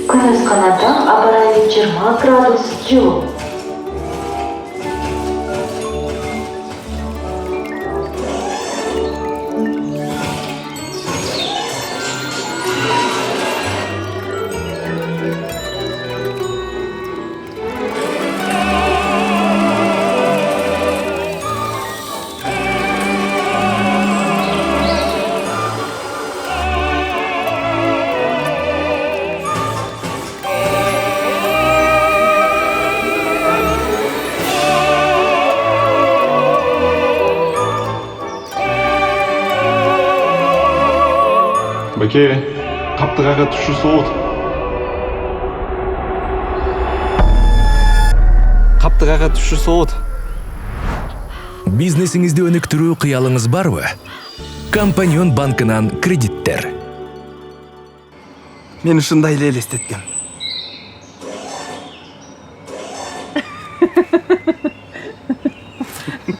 Күнүс канада абарайы 20 градус жылуу. Баке, қаптыға түші соғыт. Қаптыға түші соғыт. Бизнесіңізді өніктіру қиялыңыз барбы? Компаньон банкынан кредиттер. Мен ушундай эле элестеткем.